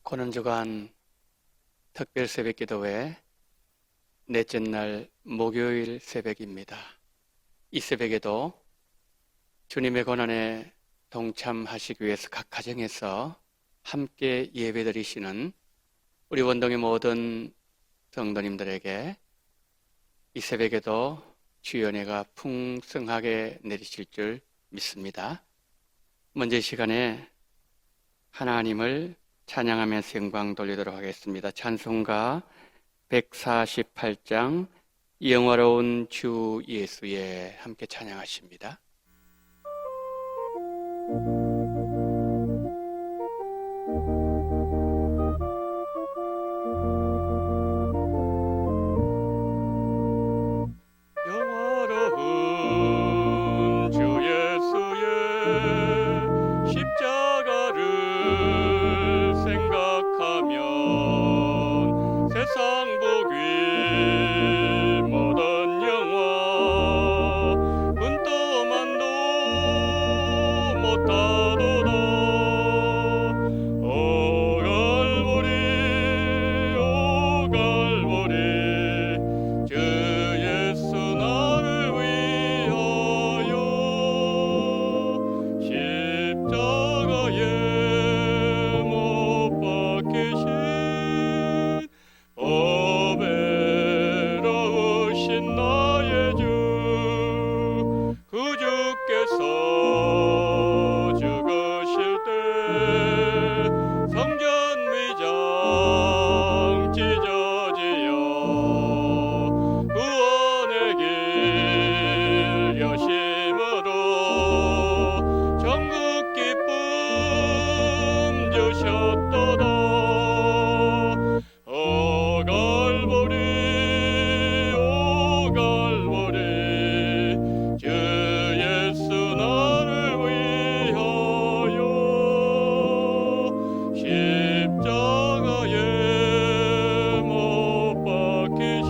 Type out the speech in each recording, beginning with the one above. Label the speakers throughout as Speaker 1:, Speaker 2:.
Speaker 1: 고난주간 특별 새벽 기도회 넷째 날 목요일 새벽입니다. 이 새벽에도 주님의 고난에 동참하시기 위해서 각 가정에서 함께 예배드리시는 우리 원동의 모든 성도님들에게 이 새벽에도 주의 은혜가 풍성하게 내리실 줄 믿습니다. 먼저 이 시간에 하나님을 찬양하면서 영광 돌리도록 하겠습니다. 찬송가 148장 영화로운 주 예수에 함께 찬양하십니다.
Speaker 2: 영화로운 주 예수의 십자가를 생각하면 세상 복위 모든 영화 분떠만도 못하도다. 오 갈보리 오 갈보리 주 예수 나를 위하여 십자가에 못 박히신 어배로우신 나의 주 그 주께서 죽으실 때 성전 위장 찢어지어 구원의 길 여심으로 전국 기쁨 주셨도다. 오 갈보리 오 갈보리 주 예수 나를 위하여 십자가에 못 박히신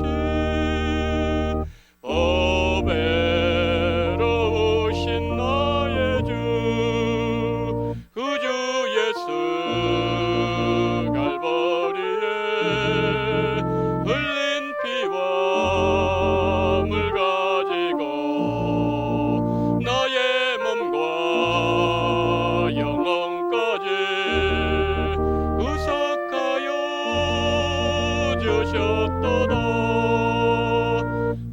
Speaker 2: 어배로우신 나의 주 그 주 예수 갈보리에 흘린 피와 물 가지고 나의 몸과 영혼까지 구속하여 주셨도다.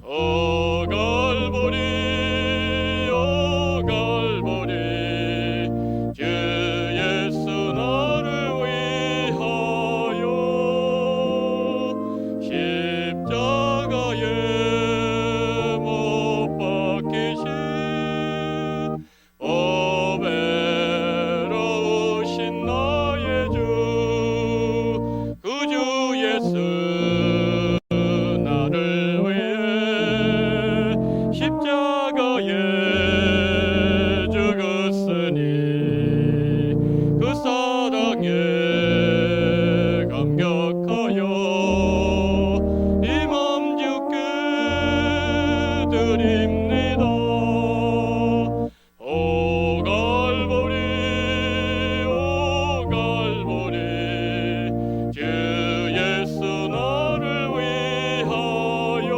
Speaker 2: 오 갈보리 오 갈보리 주 예수 나를 위하여 십자가에 못 박히신 어배로우신 나의 주 그 주 예수 나를 위해 십자가에 죽었으니 그 사랑에 감격하여 이 몸 주께 드립니다. 오 갈보리 오 갈보리 주 예수 나를 위하여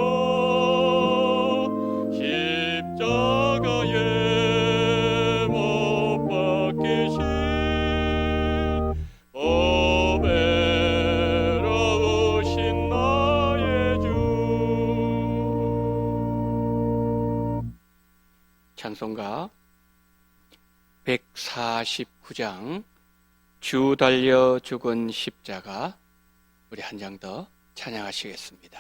Speaker 2: 십자가에 못 박히신 어배로우신 나의 주.
Speaker 1: 찬송가 149장 주 달려 죽은 십자가 우리 한 장 더 찬양하시겠습니다.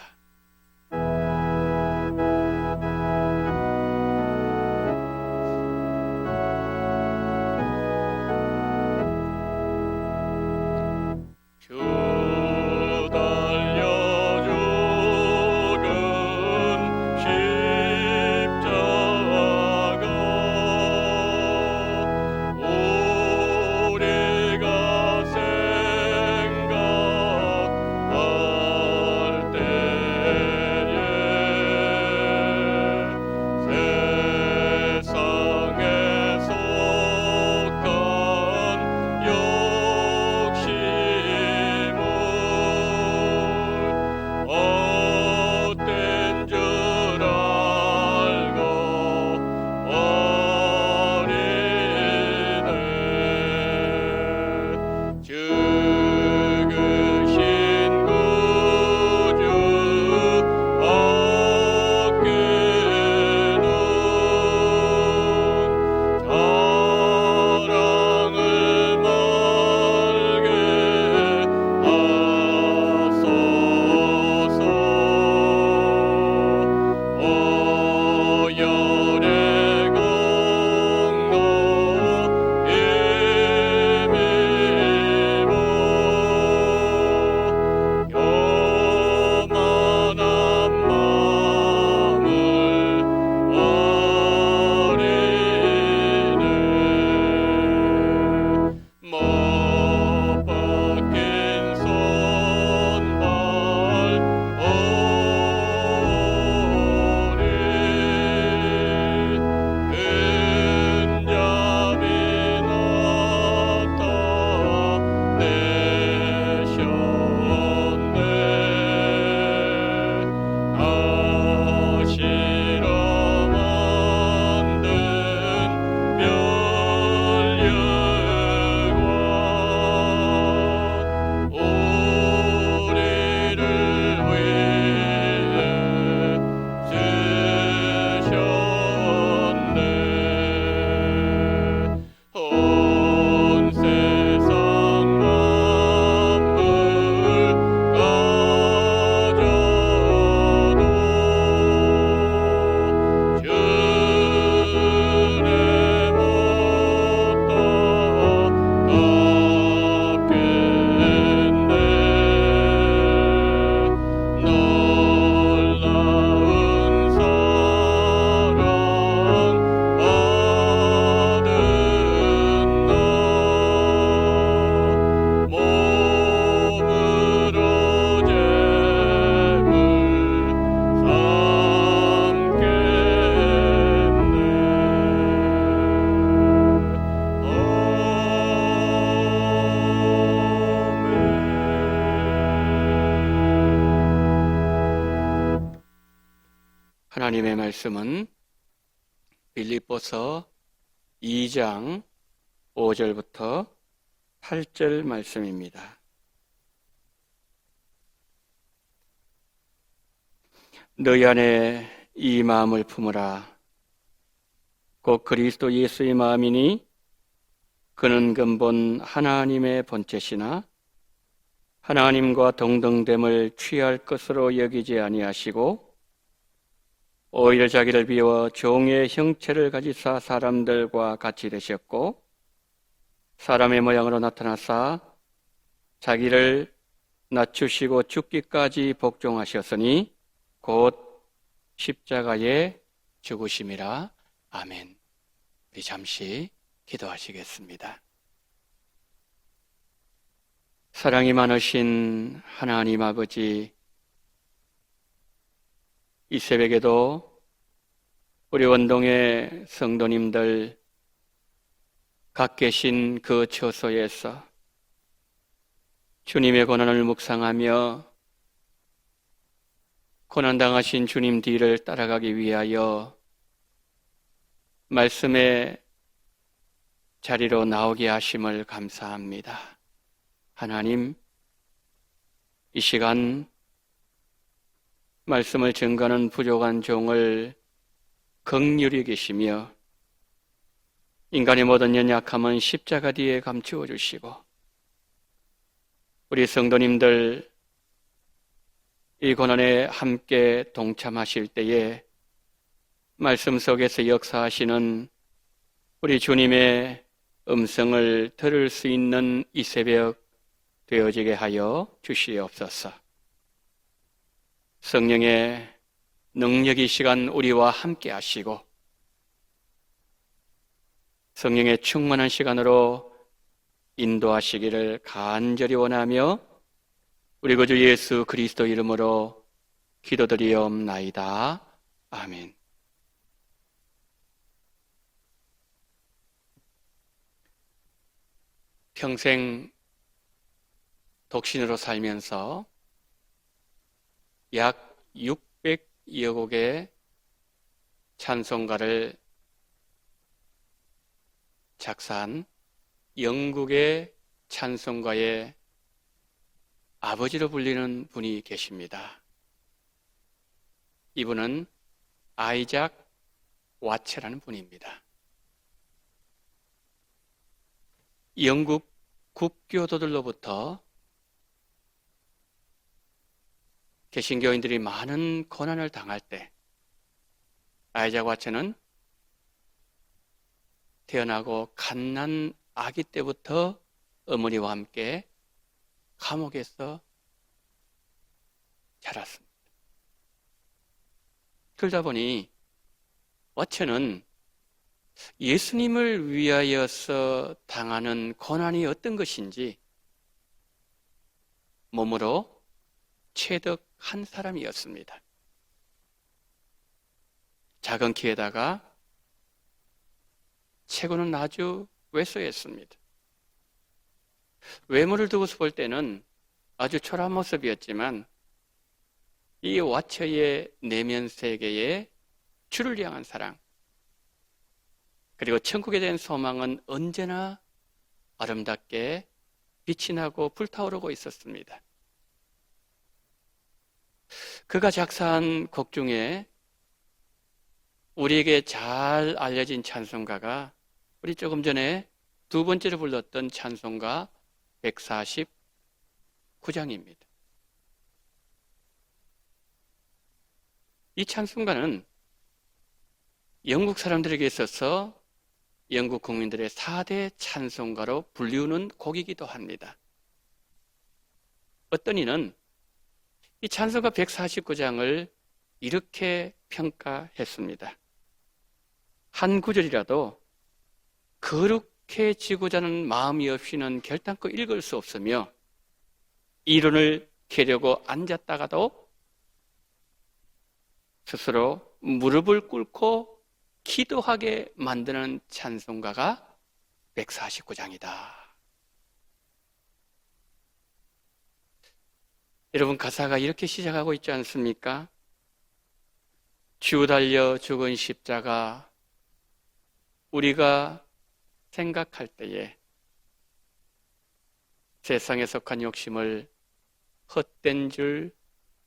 Speaker 2: 주 달려 죽은 십자가 우리가 생각할 때
Speaker 1: 하나님의 말씀은 빌립보서 2장 5절부터 8절 말씀입니다. 너희 안에 이 마음을 품으라. 곧 그리스도 예수의 마음이니 그는 근본 하나님의 본체시나 하나님과 동등됨을 취할 것으로 여기지 아니하시고 오히려 자기를 비워 종의 형체를 가지사 사람들과 같이 되셨고 사람의 모양으로 나타나사 자기를 낮추시고 죽기까지 복종하셨으니 곧 십자가에 죽으심이라. 아멘. 우리 잠시 기도하시겠습니다. 사랑이 많으신 하나님 아버지, 이 새벽에도 우리 원동의 성도님들 각 계신 그 처소에서 주님의 고난을 묵상하며 고난당하신 주님 뒤를 따라가기 위하여 말씀의 자리로 나오게 하심을 감사합니다. 하나님, 이 시간 말씀을 증거하는 부족한 종을 긍휼히 계시며 인간의 모든 연약함은 십자가 뒤에 감추어 주시고 우리 성도님들 이 고난에 함께 동참하실 때에 말씀 속에서 역사하시는 우리 주님의 음성을 들을 수 있는 이 새벽 되어지게 하여 주시옵소서. 성령의 능력이 시간 우리와 함께 하시고 성령의 충만한 시간으로 인도하시기를 간절히 원하며 우리 구주 예수 그리스도 이름으로 기도드리옵나이다. 아멘. 평생 독신으로 살면서 약 600여 곡의 찬송가를 작사한 영국의 찬송가의 아버지로 불리는 분이 계십니다. 이분은 아이작 와츠라는 분입니다. 영국 국교도들로부터 개신교인들이 많은 고난을 당할 때 아이작 와츠는 태어나고 갓난 아기 때부터 어머니와 함께 감옥에서 자랐습니다. 그러다 보니 와츠는 예수님을 위하여서 당하는 고난이 어떤 것인지 몸으로 체득한 사람이었습니다. 작은 키에다가 체구는 아주 왜소했습니다. 외모를 두고서 볼 때는 아주 초라한 모습이었지만 이 와처의 내면 세계에 주를 향한 사랑, 그리고 천국에 대한 소망은 언제나 아름답게 빛이 나고 불타오르고 있었습니다. 그가 작사한 곡 중에 우리에게 잘 알려진 찬송가가 우리 조금 전에 두 번째로 불렀던 찬송가 149장입니다. 이 찬송가는 영국 사람들에게 있어서 영국 국민들의 4대 찬송가로 불리우는 곡이기도 합니다. 어떤 이는 이 찬송가 149장을 이렇게 평가했습니다. 한 구절이라도 거룩해지고자 하는 마음이 없이는 결단코 읽을 수 없으며 이론을 캐려고 앉았다가도 스스로 무릎을 꿇고 기도하게 만드는 찬송가가 149장이다. 여러분, 가사가 이렇게 시작하고 있지 않습니까? 주 달려 죽은 십자가, 우리가 생각할 때에 세상에 속한 욕심을 헛된 줄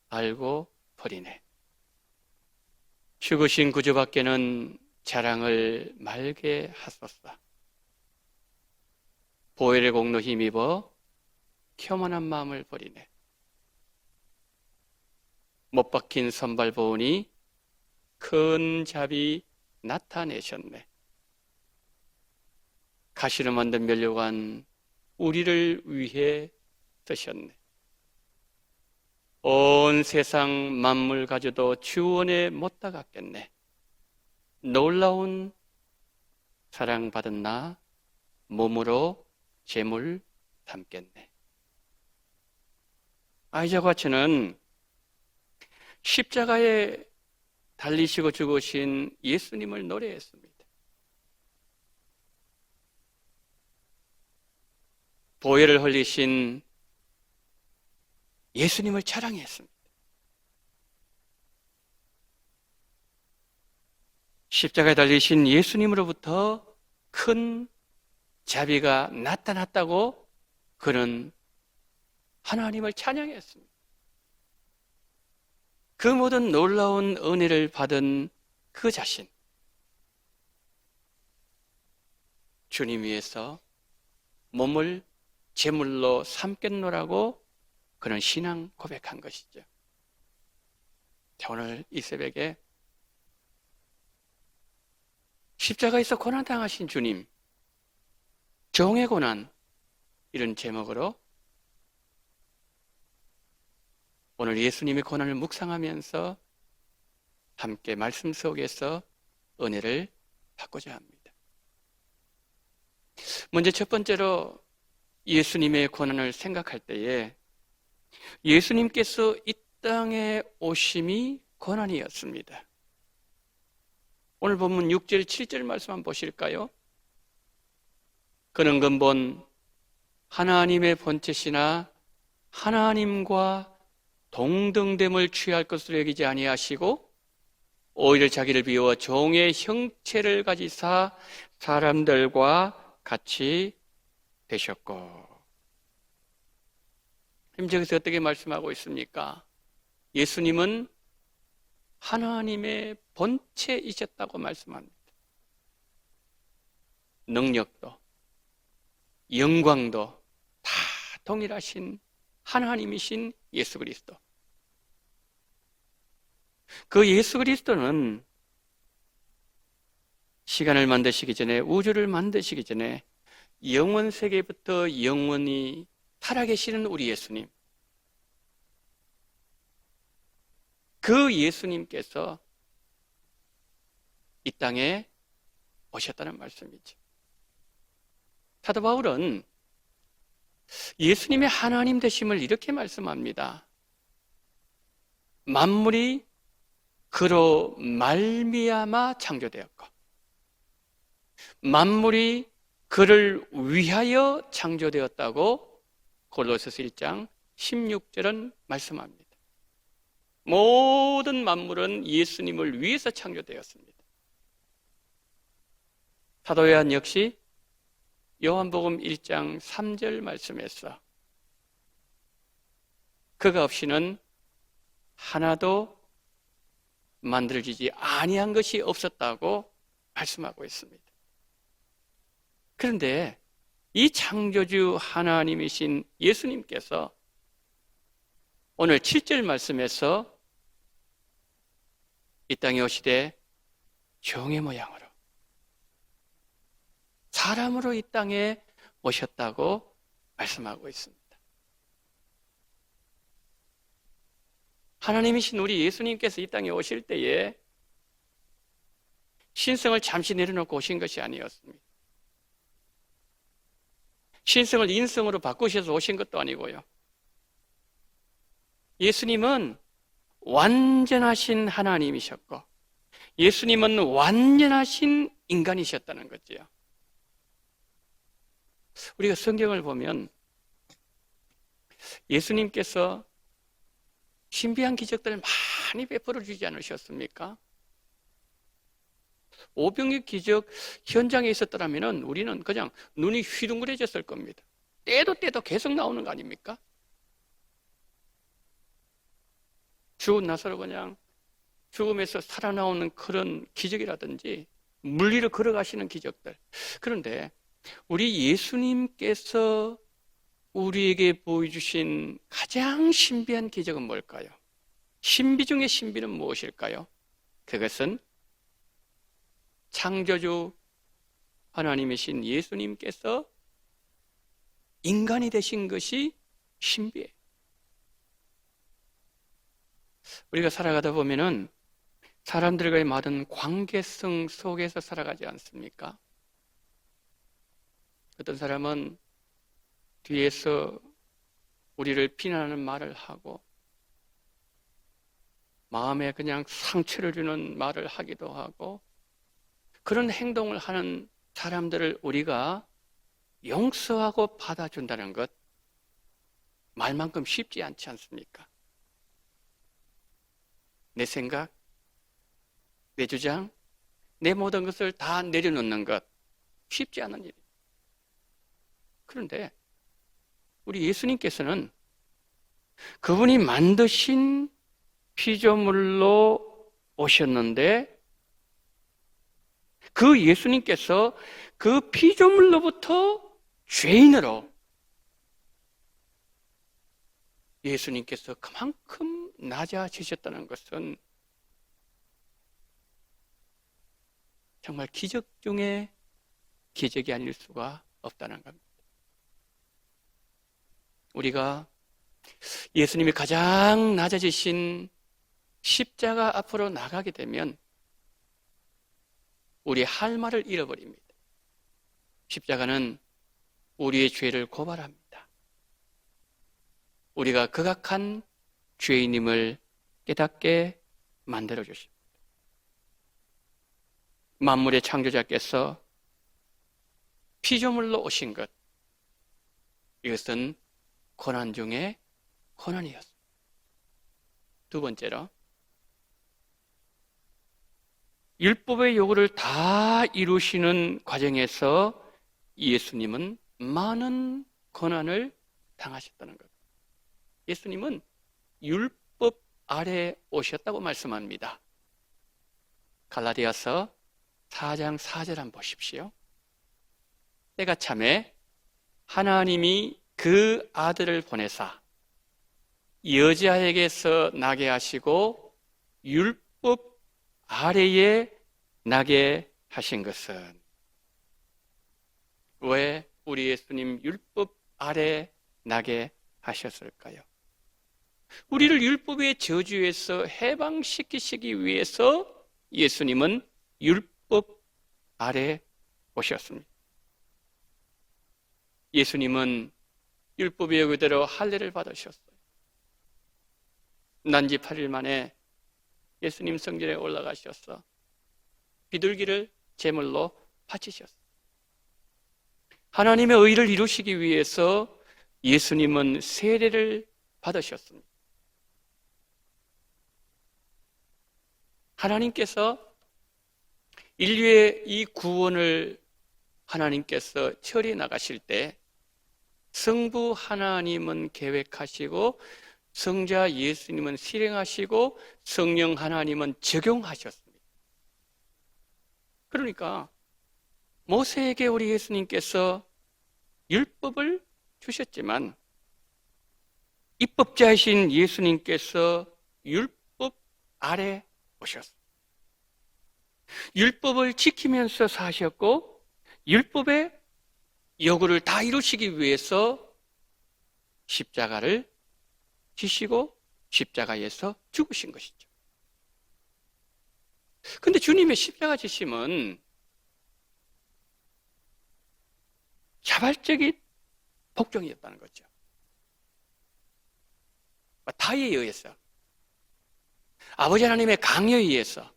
Speaker 1: 알고 버리네. 죽으신 구주밖에는 자랑을 말게 하소서. 보혈의 공로 힘입어 교만한 마음을 버리네. 못 박힌 선발 보으니 큰 자비 나타내셨네. 가시로 만든 면류관 우리를 위해 쓰셨네. 온 세상 만물 가져도 주원에 못 다갔겠네. 놀라운 사랑받은 나 몸으로 제물 삼겠네. 아이작 와츠는 십자가에 달리시고 죽으신 예수님을 노래했습니다. 보혈을 흘리신 예수님을 자랑했습니다. 십자가에 달리신 예수님으로부터 큰 자비가 나타났다고 그는 하나님을 찬양했습니다. 그 모든 놀라운 은혜를 받은 그 자신, 주님 위해서 몸을 제물로 삼겠노라고 그는 신앙 고백한 것이죠. 오늘 이 새벽에 십자가에서 고난당하신 주님, 종의 고난, 이런 제목으로 오늘 예수님의 고난을 묵상하면서 함께 말씀 속에서 은혜를 받고자 합니다. 먼저 첫 번째로 예수님의 고난을 생각할 때에 예수님께서 이 땅에 오심이 고난이었습니다. 오늘 본문 6절, 7절 말씀 한번 보실까요? 그는 근본 하나님의 본체시나 하나님과 동등됨을 취할 것으로 여기지 아니하시고 오히려 자기를 비워 종의 형체를 가지사 사람들과 같이 되셨고. 여기서 어떻게 말씀하고 있습니까? 예수님은 하나님의 본체이셨다고 말씀합니다. 능력도 영광도 다 동일하신 하나님이신 예수 그리스도. 그 예수 그리스도는 시간을 만드시기 전에, 우주를 만드시기 전에 영원 세계부터 영원히 살아계시는 우리 예수님, 그 예수님께서 이 땅에 오셨다는 말씀이죠. 사도 바울은 예수님의 하나님 되심을 이렇게 말씀합니다. 만물이 그로 말미암아 창조되었고 만물이 그를 위하여 창조되었다고 골로새서 1장 16절은 말씀합니다. 모든 만물은 예수님을 위해서 창조되었습니다. 사도 요한 역시 요한복음 1장 3절 말씀에서 그가 없이는 하나도 만들어지지 아니한 것이 없었다고 말씀하고 있습니다. 그런데 이 창조주 하나님이신 예수님께서 오늘 7절 말씀에서 이 땅에 오시되 종의 모양으로 사람으로 이 땅에 오셨다고 말씀하고 있습니다. 하나님이신 우리 예수님께서 이 땅에 오실 때에 신성을 잠시 내려놓고 오신 것이 아니었습니다. 신성을 인성으로 바꾸셔서 오신 것도 아니고요. 예수님은 완전하신 하나님이셨고 예수님은 완전하신 인간이셨다는 거지요. 우리가 성경을 보면 예수님께서 신비한 기적들을 많이 베풀어 주지 않으셨습니까? 오병이어 기적 현장에 있었더라면 우리는 그냥 눈이 휘둥그레졌을 겁니다. 때도 계속 나오는 거 아닙니까? 죽은 나사로 그냥 죽음에서 살아나오는 그런 기적이라든지 물 위를 걸어가시는 기적들. 그런데 우리 예수님께서 우리에게 보여주신 가장 신비한 기적은 뭘까요? 신비 중의 신비는 무엇일까요? 그것은 창조주 하나님이신 예수님께서 인간이 되신 것이 신비예요. 우리가 살아가다 보면은 사람들과의 많은 관계성 속에서 살아가지 않습니까? 어떤 사람은 뒤에서 우리를 비난하는 말을 하고 마음에 그냥 상처를 주는 말을 하기도 하고 그런 행동을 하는 사람들을 우리가 용서하고 받아준다는 것 말만큼 쉽지 않지 않습니까? 내 생각, 내 주장, 내 모든 것을 다 내려놓는 것 쉽지 않은 일이에요. 그런데 우리 예수님께서는 그분이 만드신 피조물로 오셨는데 그 예수님께서 그 피조물로부터 죄인으로 예수님께서 그만큼 낮아지셨다는 것은 정말 기적 중에 기적이 아닐 수가 없다는 겁니다. 우리가 예수님이 가장 낮아지신 십자가 앞으로 나가게 되면 우리의 할 말을 잃어버립니다. 십자가는 우리의 죄를 고발합니다. 우리가 극악한 죄인임을 깨닫게 만들어 주십니다. 만물의 창조자께서 피조물로 오신 것, 이것은 고난 중에 고난이었습니다. 두 번째로 율법의 요구를 다 이루시는 과정에서 예수님은 많은 고난을 당하셨다는 것. 예수님은 율법 아래 오셨다고 말씀합니다. 갈라디아서 4장 4절 한번 보십시오. 때가 참에 하나님이 그 아들을 보내사 여자에게서 나게 하시고 율법 아래에 나게 하신 것은 왜 우리 예수님 율법 아래 나게 하셨을까요? 우리를 율법의 저주에서 해방시키시기 위해서 예수님은 율법 아래 오셨습니다. 예수님은 율법의 그대로 할례를 받으셨어요. 난지 8일 만에 예수님 성전에 올라가셔서 비둘기를 제물로 바치셨어요. 하나님의 의를 이루시기 위해서 예수님은 세례를 받으셨습니다. 하나님께서 인류의 이 구원을 하나님께서 처리해 나가실 때 성부 하나님은 계획하시고 성자 예수님은 실행하시고 성령 하나님은 적용하셨습니다. 그러니까 모세에게 우리 예수님께서 율법을 주셨지만 입법자이신 예수님께서 율법 아래 오셨습니다. 율법을 지키면서 사셨고 율법의 요구를 다 이루시기 위해서 십자가를 지시고 십자가에서 죽으신 것이죠. 그런데 주님의 십자가 지심은 자발적인 복종이었다는 거죠. 타의에 의해서, 아버지 하나님의 강요에 의해서,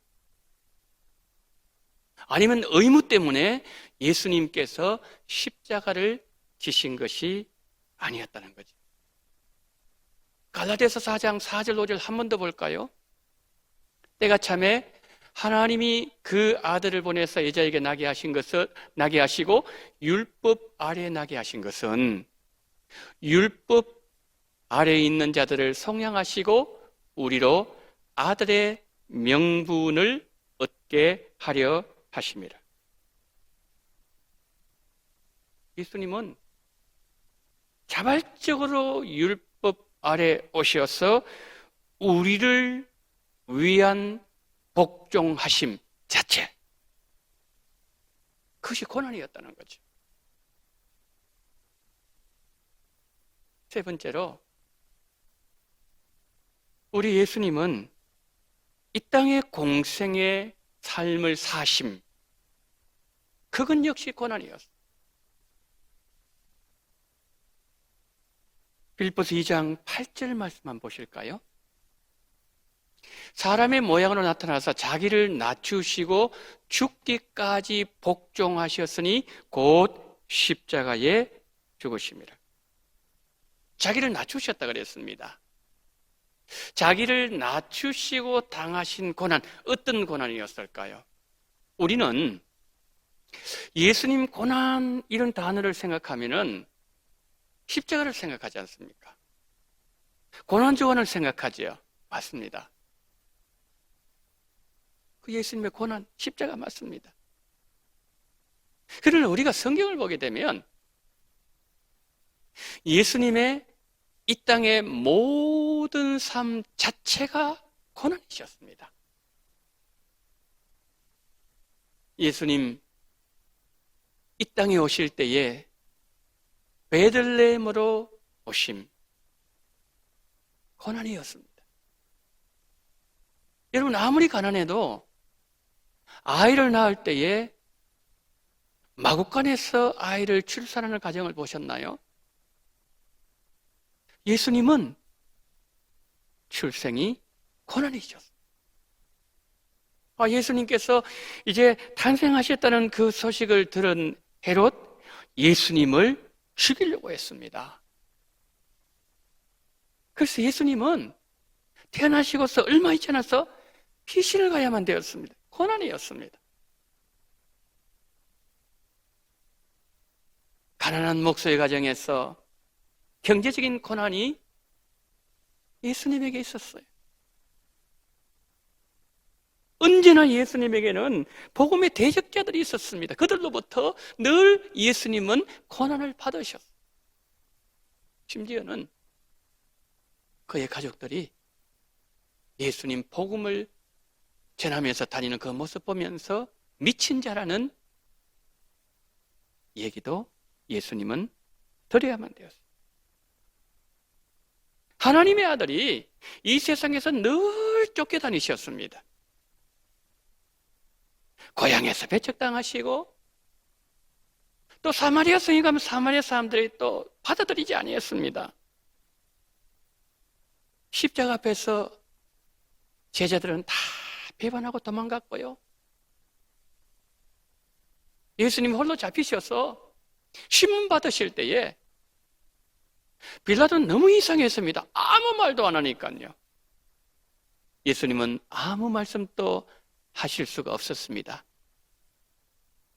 Speaker 1: 아니면 의무 때문에 예수님께서 십자가를 지신 것이 아니었다는 거죠. 갈라디아서 4장 4절 5절 한 번 더 볼까요? 때가 참에 하나님이 그 아들을 보내서 여자에게 나게 하시고 율법 아래에 나게 하신 것은 율법 아래에 있는 자들을 속량하시고 우리로 아들의 명분을 얻게 하려 하심이라. 예수님은 자발적으로 율법 아래 오셔서 우리를 위한 복종하심 자체, 그것이 고난이었다는 거죠. 세 번째로, 우리 예수님은 이 땅의 공생의 삶을 사심, 그건 역시 고난이었어요. 빌립보서 2장 8절 말씀만 보실까요? 사람의 모양으로 나타나서 자기를 낮추시고 죽기까지 복종하셨으니 곧 십자가에 죽으심이라. 자기를 낮추셨다 그랬습니다. 자기를 낮추시고 당하신 고난, 어떤 고난이었을까요? 우리는 예수님 고난 이런 단어를 생각하면은 십자가를 생각하지 않습니까? 고난조관을 생각하지요. 맞습니다. 그 예수님의 고난, 십자가 맞습니다. 그러나 우리가 성경을 보게 되면 예수님의 이 땅의 모든 삶 자체가 고난이셨습니다. 예수님 이 땅에 오실 때에 베들레헴으로 오심, 고난이었습니다. 여러분, 아무리 가난해도 아이를 낳을 때에 마구간에서 아이를 출산하는 가정을 보셨나요? 예수님은 출생이 고난이셨습니다. 예수님께서 이제 탄생하셨다는 그 소식을 들은 헤롯, 예수님을 죽이려고 했습니다. 그래서 예수님은 태어나시고서 얼마 있지 않아서 피신을 가야만 되었습니다. 고난이었습니다. 가난한 목소의 가정에서 경제적인 고난이 예수님에게 있었어요. 언제나 예수님에게는 복음의 대적자들이 있었습니다. 그들로부터 늘 예수님은 고난을 받으셨어요. 심지어는 그의 가족들이 예수님 복음을 전하면서 다니는 그 모습 보면서 미친 자라는 얘기도 예수님은 들어야만 되었어요. 하나님의 아들이 이 세상에서 늘 쫓겨다니셨습니다. 고향에서 배척당하시고 또 사마리아 성에 가면 사마리아 사람들이 또 받아들이지 아니했습니다. 십자가 앞에서 제자들은 다 배반하고 도망갔고요. 예수님 홀로 잡히셔서 신문 받으실 때에 빌라도는 너무 이상했습니다. 아무 말도 안 하니까요. 예수님은 아무 말씀도 하실 수가 없었습니다.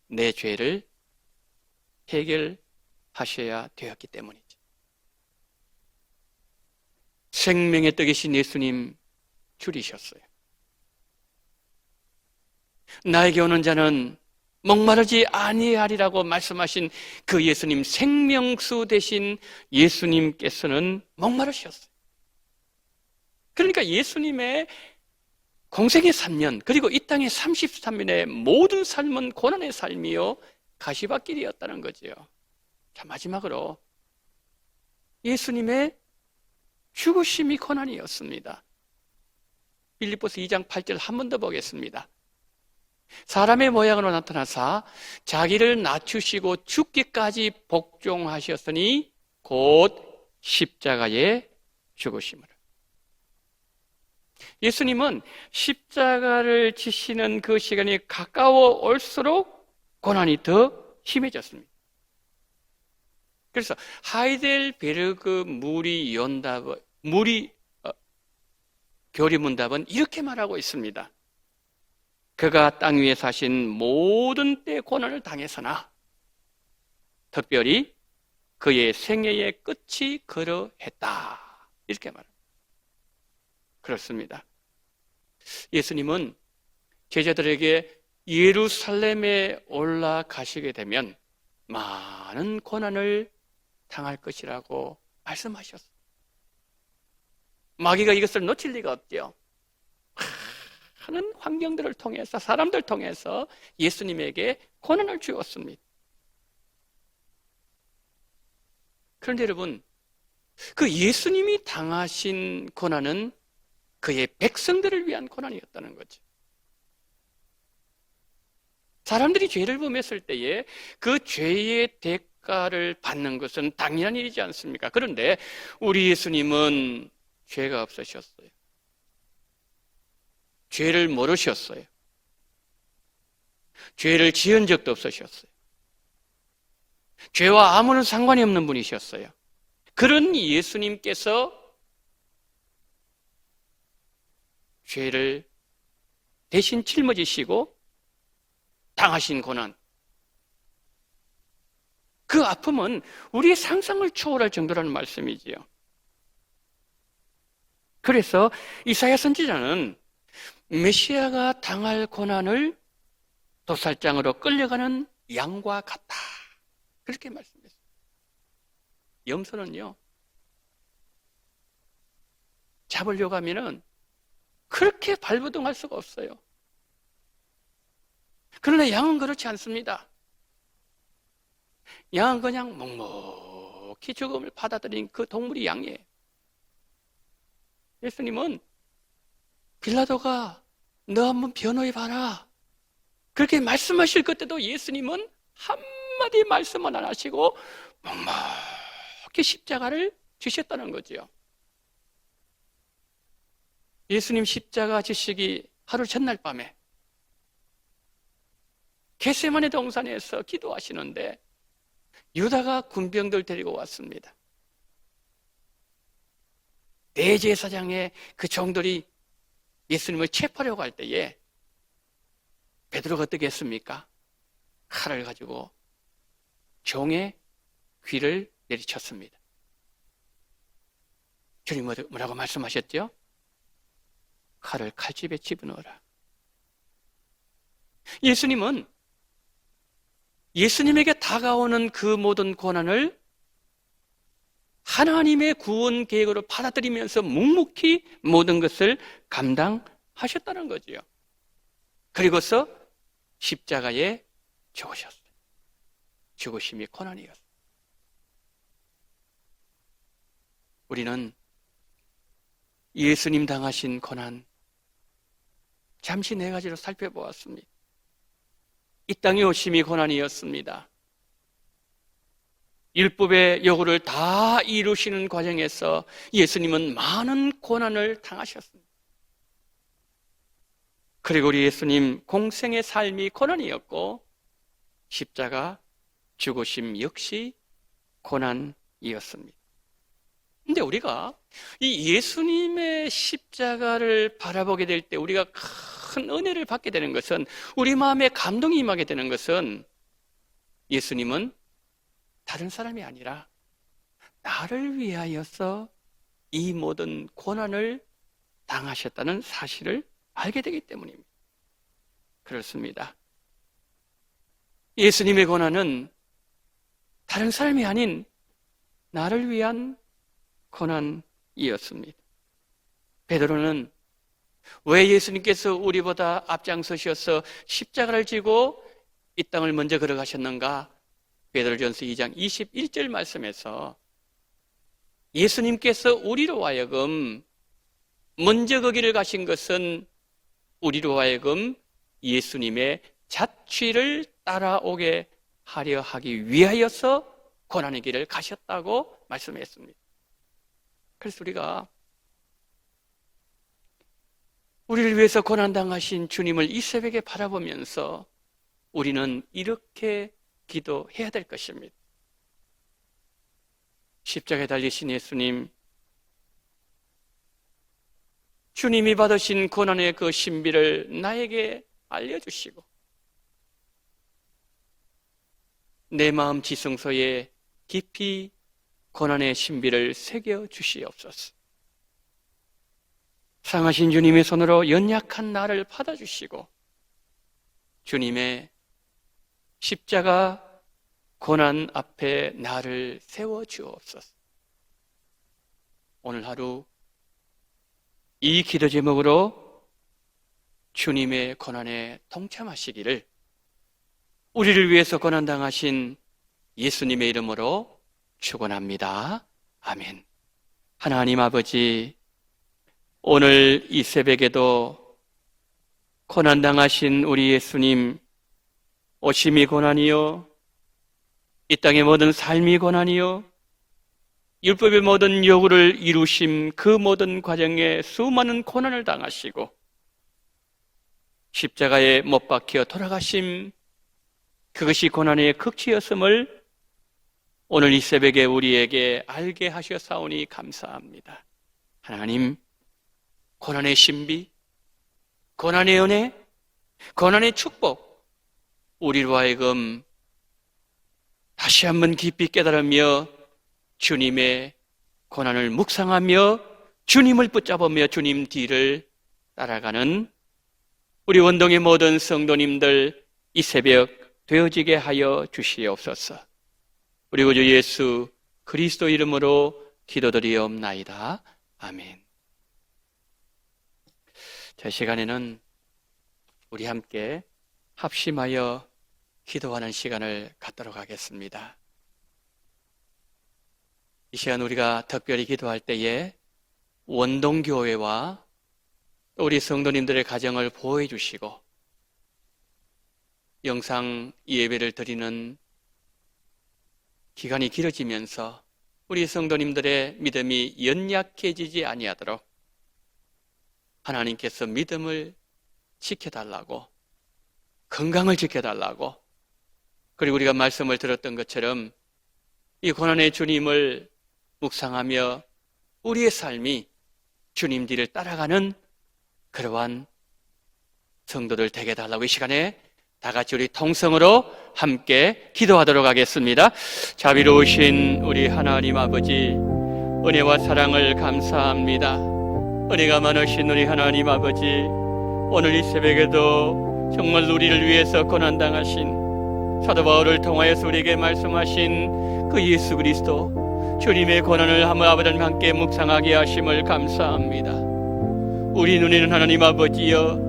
Speaker 1: 내 죄를 해결하셔야 되었기 때문이죠. 생명의 떡이신 예수님 줄이셨어요. 나에게 오는 자는 목마르지 아니하리라고 말씀하신 그 예수님, 생명수 되신 예수님께서는 목마르셨어요. 그러니까 예수님의 공생의 3년, 그리고 이 땅의 33년의 모든 삶은 고난의 삶이요 가시밭길이었다는 거죠. 자, 마지막으로 예수님의 죽으심이 고난이었습니다. 빌립보서 2장 8절 한 번 더 보겠습니다. 사람의 모양으로 나타나사 자기를 낮추시고 죽기까지 복종하셨으니 곧 십자가에 죽으심을. 예수님은 십자가를 지시는 그 시간이 가까워 올수록 고난이 더 심해졌습니다. 그래서 하이델베르그 교리문답은 이렇게 말하고 있습니다. 그가 땅 위에 사신 모든 때 고난을 당했으나 특별히 그의 생애의 끝이 그러했다. 이렇게 말합니다. 그렇습니다. 예수님은 제자들에게 예루살렘에 올라가시게 되면 많은 고난을 당할 것이라고 말씀하셨어요. 마귀가 이것을 놓칠 리가 없죠. 많은 환경들을 통해서, 사람들 통해서 예수님에게 고난을 주었습니다. 그런데 여러분, 그 예수님이 당하신 고난은 그의 백성들을 위한 고난이었다는 거죠. 사람들이 죄를 범했을 때에 그 죄의 대가를 받는 것은 당연한 일이지 않습니까? 그런데 우리 예수님은 죄가 없으셨어요. 죄를 모르셨어요. 죄를 지은 적도 없으셨어요. 죄와 아무런 상관이 없는 분이셨어요. 그런 예수님께서 죄를 대신 짊어지시고 당하신 고난, 그 아픔은 우리의 상상을 초월할 정도라는 말씀이지요. 그래서 이사야 선지자는 메시아가 당할 고난을 도살장으로 끌려가는 양과 같다, 그렇게 말씀했어요. 염소는요, 잡으려고 하면은 그렇게 발버둥할 수가 없어요. 그러나 양은 그렇지 않습니다. 양은 그냥 묵묵히 죽음을 받아들인 그 동물이 양이에요. 예수님은 빌라도가 너 한번 변호해봐라, 그렇게 말씀하실 그때도 예수님은 한마디 말씀은 안 하시고 묵묵히 십자가를 지셨다는 거죠. 예수님 십자가 지시기 하루 전날 밤에 겟세마네 동산에서 기도하시는데 유다가 군병들 데리고 왔습니다. 대제사장의 그 종들이 예수님을 체포하려고 할 때에 베드로가 어떻게 했습니까? 칼을 가지고 종의 귀를 내리쳤습니다. 주님 뭐라고 말씀하셨죠? 칼을 칼집에 집어넣어라. 예수님은 예수님에게 다가오는 그 모든 고난을 하나님의 구원 계획으로 받아들이면서 묵묵히 모든 것을 감당하셨다는 거지요. 그리고서 십자가에 죽으셨어요. 죽으심이 고난이었어요. 우리는 예수님 당하신 고난 잠시 네 가지로 살펴보았습니다. 이 땅에 오심이 고난이었습니다. 율법의 요구를 다 이루시는 과정에서 예수님은 많은 고난을 당하셨습니다. 그리고 우리 예수님 공생의 삶이 고난이었고 십자가 죽으심 역시 고난이었습니다. 근데 우리가 이 예수님의 십자가를 바라보게 될 때 우리가 큰 은혜를 받게 되는 것은, 우리 마음에 감동이 임하게 되는 것은, 예수님은 다른 사람이 아니라 나를 위하여서 이 모든 고난을 당하셨다는 사실을 알게 되기 때문입니다. 그렇습니다. 예수님의 고난은 다른 사람이 아닌 나를 위한 고난이었습니다. 베드로는 왜 예수님께서 우리보다 앞장서셔서 십자가를 지고 이 땅을 먼저 걸어가셨는가? 베드로전서 2장 21절 말씀에서 예수님께서 우리로 하여금 먼저 거기를 가신 것은 우리로 하여금 예수님의 자취를 따라오게 하려 하기 위하여서 고난의 길을 가셨다고 말씀했습니다. 그래서 우리가 우리를 위해서 고난당하신 주님을 이 새벽에 바라보면서 우리는 이렇게 기도해야 될 것입니다. 십자가에 달리신 예수님, 주님이 받으신 고난의 그 신비를 나에게 알려주시고 내 마음 지성소에 깊이 고난의 신비를 새겨 주시옵소서. 상하신 주님의 손으로 연약한 나를 받아주시고 주님의 십자가 고난 앞에 나를 세워주옵소서. 오늘 하루 이 기도 제목으로 주님의 고난에 동참하시기를 우리를 위해서 고난당하신 예수님의 이름으로 축원합니다. 아멘. 하나님 아버지, 오늘 이 새벽에도 고난당하신 우리 예수님, 오심이 고난이요, 이 땅의 모든 삶이 고난이요, 율법의 모든 요구를 이루심 그 모든 과정에 수많은 고난을 당하시고 십자가에 못 박혀 돌아가심, 그것이 고난의 극치였음을 오늘 이 새벽에 우리에게 알게 하셨사오니 감사합니다. 하나님, 고난의 신비, 고난의 은혜, 고난의 축복, 우리로 하여금 다시 한번 깊이 깨달으며 주님의 고난을 묵상하며 주님을 붙잡으며 주님 뒤를 따라가는 우리 원동의 모든 성도님들 이 새벽 되어지게 하여 주시옵소서. 우리 구주 예수 그리스도 이름으로 기도드리옵나이다. 아멘. 자, 시간에는 우리 함께 합심하여 기도하는 시간을 갖도록 하겠습니다. 이 시간 우리가 특별히 기도할 때에 원동교회와 우리 성도님들의 가정을 보호해 주시고 영상 예배를 드리는 기간이 길어지면서 우리 성도님들의 믿음이 연약해지지 아니하도록 하나님께서 믿음을 지켜달라고, 건강을 지켜달라고, 그리고 우리가 말씀을 들었던 것처럼 이 고난의 주님을 묵상하며 우리의 삶이 주님 뒤를 따라가는 그러한 성도들 되게 해달라고 이 시간에 다 같이 우리 통성으로 함께 기도하도록 하겠습니다. 자비로우신 우리 하나님 아버지, 은혜와 사랑을 감사합니다. 은혜가 많으신 우리 하나님 아버지, 오늘 이 새벽에도 정말 우리를 위해서 고난당하신 사도 바울을 통하여서 우리에게 말씀하신 그 예수 그리스도 주님의 고난을 한번 아버지와 함께 묵상하게 하심을 감사합니다. 우리 눈에는 하나님 아버지여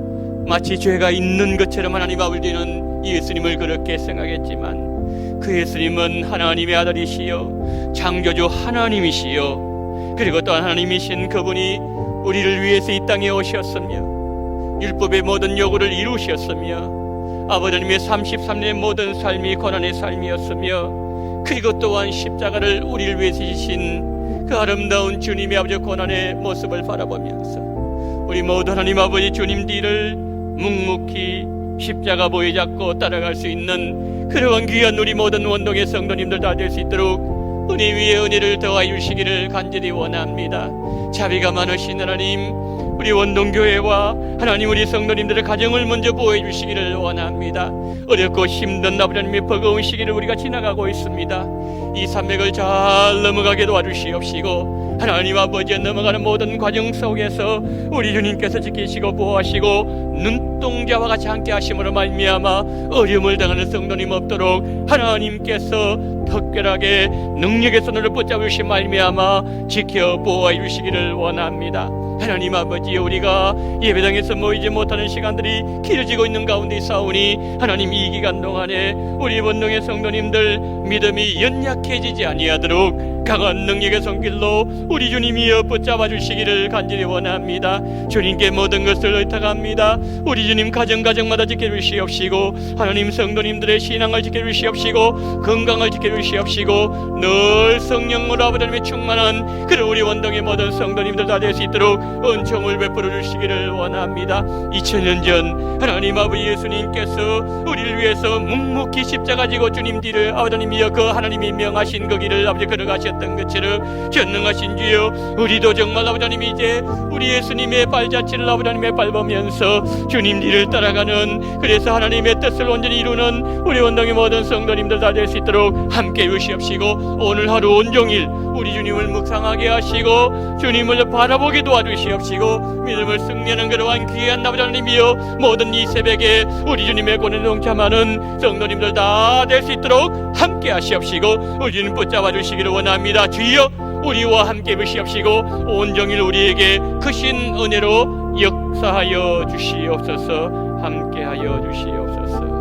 Speaker 1: 마치 죄가 있는 것처럼 하나님 아버지는 예수님을 그렇게 생각했지만 그 예수님은 하나님의 아들이시여 창조주 하나님이시여 그리고 또한 하나님이신 그분이 우리를 위해서 이 땅에 오셨으며 율법의 모든 요구를 이루셨으며 아버지님의 33년의 모든 삶이 고난의 삶이었으며 그리고 또한 십자가를 우리를 위해서 지신 그 아름다운 주님의 아버지 고난의 모습을 바라보면서 우리 모두 하나님 아버지 주님 뒤를 묵묵히 십자가 보이 잡고 따라갈 수 있는 그러한 귀한 우리 모든 원동의 성도님들 다 될 수 있도록 은혜 위에 은혜를 더하여 주시기를 간절히 원합니다. 자비가 많으신 하나님, 우리 원동교회와 하나님 우리 성도님들의 가정을 먼저 보호해 주시기를 원합니다. 어렵고 힘든 아버지님의 버거운 시기를 우리가 지나가고 있습니다. 이 산맥을 잘 넘어가게 도와주시옵시고 하나님 아버지의 넘어가는 모든 과정 속에서 우리 주님께서 지키시고 보호하시고 눈동자와 같이 함께 하심으로 말미암아 어려움을 당하는 성도님 없도록 하나님께서 특별하게 능력의 손으로 붙잡으신 말미암아 지켜 보호해 주시기를 원합니다. 하나님 아버지, 우리가 예배당에서 모이지 못하는 시간들이 길어지고 있는 가운데 있사오니 하나님 이 기간 동안에 우리 원동의 성도님들 믿음이 연약해지지 아니하도록 강한 능력의 손길로 우리 주님이여 붙잡아 주시기를 간절히 원합니다. 주님께 모든 것을 의탁합니다. 우리 주님 가정마다 지켜주시옵시고 하나님 성도님들의 신앙을 지켜주시옵시고 건강을 지켜주시옵시고 늘 성령으로 아버지님의 충만한 그런 우리 원동의 모든 성도님들 다 될 수 있도록 은총을 베풀어 주시기를 원합니다. 2000년 전 하나님 아버지 예수님께서 우리를 위해서 묵묵히 십자가 지고 주님 뒤를 아버지님이여 그 하나님이 명하신 그 길을 아버지 걸어가셨던 기도했던 것처럼 전능하신 주여, 우리도 정말 아버지 하나님 이제 우리 예수님의 발자취를 아버지 하나님의 밟으면서 주님 뒤를 따라가는, 그래서 하나님의 뜻을 온전히 이루는 우리 원동의 모든 성도님들 다 될 수 있도록 함께 해주시옵시고, 오늘 하루 온종일 우리 주님을 묵상하게 하시고 주님을 바라보게 도와주시옵시고, 믿음을 승리하는 그러한 귀한 아버지 하나님이여, 모든 이 새벽에 우리 주님의 권한에 동참하는 성도님들 다 될 수 있도록 함께 하시옵시고 우리 주님 붙잡아 주시기를 원합니다. 주여, 우리와 함께 하시옵시고 온종일 우리에게 크신 은혜로 역사하여 주시옵소서. 함께하여 주시옵소서.